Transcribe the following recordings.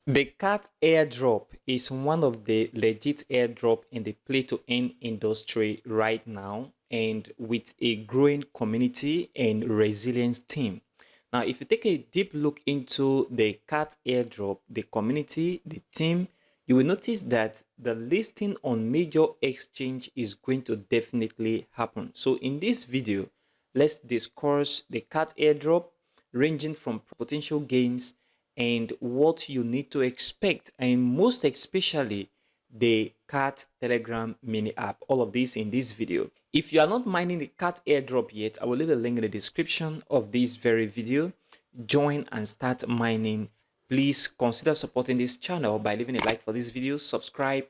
The cat airdrop is one of the legit airdrop in the play to earn industry right now, and with a growing community and resilience team. Now, if you take a deep look into the cat airdrop, the community, the team, you will notice that the listing on major exchange is going to definitely happen. So in this video, let's discuss the cat airdrop, ranging from potential gains and what you need to expect, and most especially the cat telegram mini app. All of this in this video. If you are not mining the cat airdrop yet, I will leave a link in the description of this very video. Join and start mining. Please consider supporting this channel by leaving a like for this video, subscribe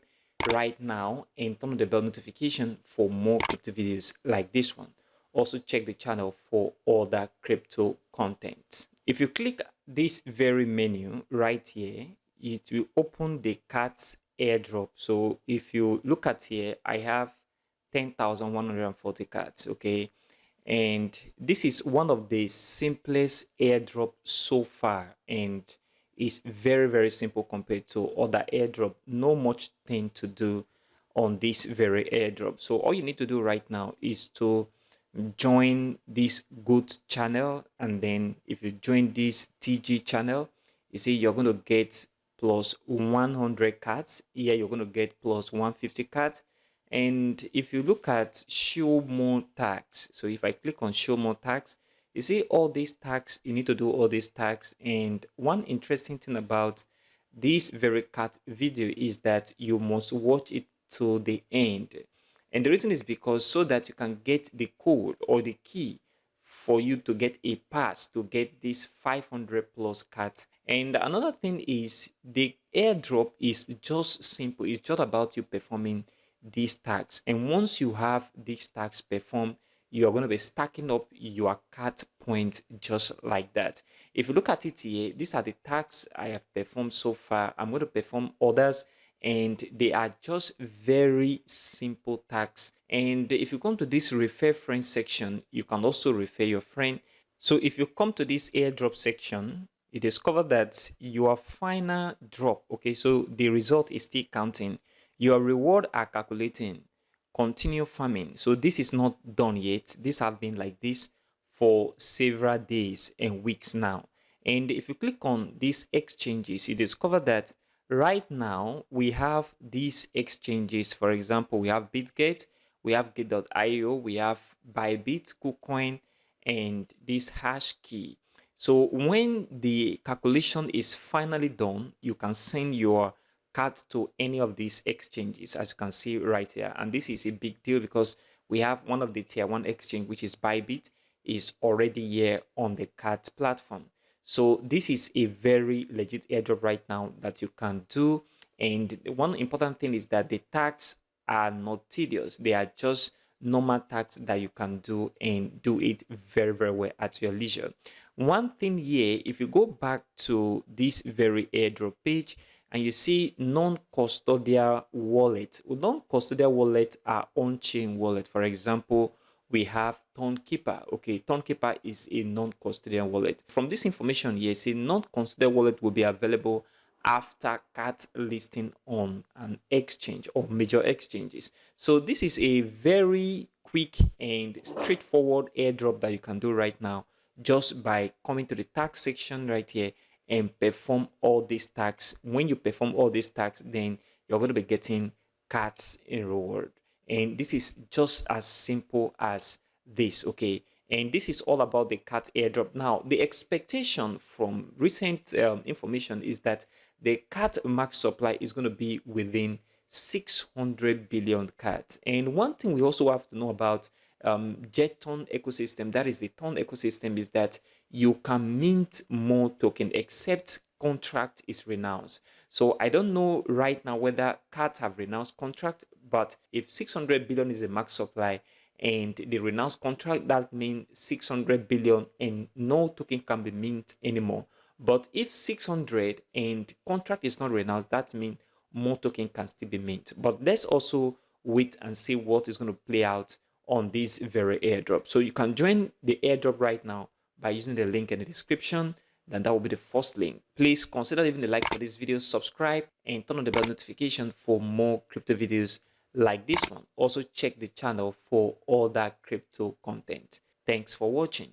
right now, and turn on the bell notification for more crypto videos like this one. Also check the channel for other crypto content. If you click this very menu right here, it will open the cat's airdrop. So if you look at here, I have 10,140 cards, okay? And this is one of the simplest airdrop so far, and is very simple compared to other airdrop. No much thing to do on this very airdrop. So all you need to do right now is to join this good channel, and then if you join this TG channel, you see you're going to get plus 100 cards. Here you're going to get plus 150 cards. And if you look at show more tags, so if I click on show more tags, you see all these tags. You need to do all these tags. And one interesting thing about this very cat video is that you must watch it to the end. And the reason is because so that you can get the code or the key for you to get a pass to get these 500 plus cards. And another thing is the airdrop is just simple. It's just about you performing these tags. And once you have these tags performed, you are going to be stacking up your cat points just like that. If you look at it here, these are the tags I have performed so far. I'm going to perform others, and they are just very simple tags. And if you come to this refer friend section, you can also refer your friend. So if you come to this airdrop section, you discover that your final drop, okay, so the result is still counting, your reward are calculating, continue farming. So this is not done yet. This have been like this for several days and weeks now. And if you click on these exchanges, you discover that right now we have these exchanges. For example, we have Bitget, we have Gate.io, we have Bybit, KuCoin, and this hash key. So when the calculation is finally done, you can send your card to any of these exchanges, as you can see right here. And this is a big deal because we have one of the tier 1 exchange, which is Bybit, is already here on the card platform. So this is a very legit airdrop right now that you can do. And one important thing is that the tags are not tedious. They are just normal tags that you can do, and do it very well at your leisure. One thing here, if you go back to this very airdrop page and you see non-custodial wallet, non-custodial wallet are on-chain wallet. For example, we have Tonekeeper. Okay, Tonekeeper is a non-custodial wallet. From this information here, see non-custodial wallet will be available after cat listing on an exchange or major exchanges. So this is a very quick and straightforward airdrop that you can do right now just by coming to the tax section right here and perform all these tags. When you perform all these tags, then you're going to be getting cats in reward. And this is just as simple as this, okay? And this is all about the cat airdrop. Now, the expectation from recent information is that the cat max supply is going to be within 600 billion cats. And one thing we also have to know about Jeton ecosystem, that is the Ton ecosystem, is that you can mint more token except contract is renounced. So I don't know right now whether cats have renounced contract, but if 600 billion is a max supply and the renounced contract, that means 600 billion and no token can be mint anymore. But if 600 and contract is not renounced, that means more token can still be mint. But let's also wait and see what is going to play out on this very airdrop. So you can join the airdrop right now by using the link in the description. then that will be the first link. Please consider leaving a like for this video, subscribe, and turn on the bell notification for more crypto videos like this one. Also check the channel for all that crypto content. Thanks for watching.